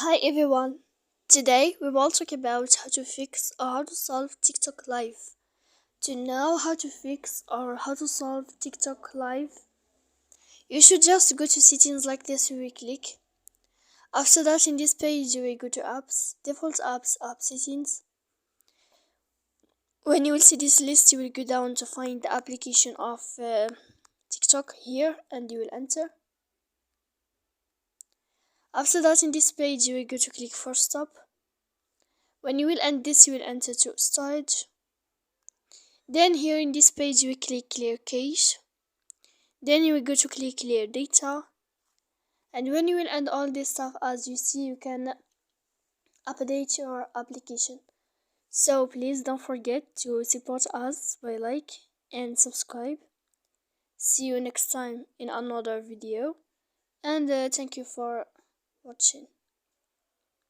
Hi everyone. Today we will talk about how to fix or how to solve TikTok Live. To know how to fix or how to solve TikTok Live, you should just go to settings like this. You will click. After that, in this page, you will go to apps, default apps, app settings. When you will see this list, you will go down to find the application of TikTok here, and you will enter. After that, in this page, you will go to click for stop. When you will end this, you will enter to storage. Then here in this page, you will click clear cache. Then you will go to click clear data. And when you will end all this stuff, as you see, you can update your application. So please don't forget to support us by like and subscribe. See you next time in another video. And thank you for watching.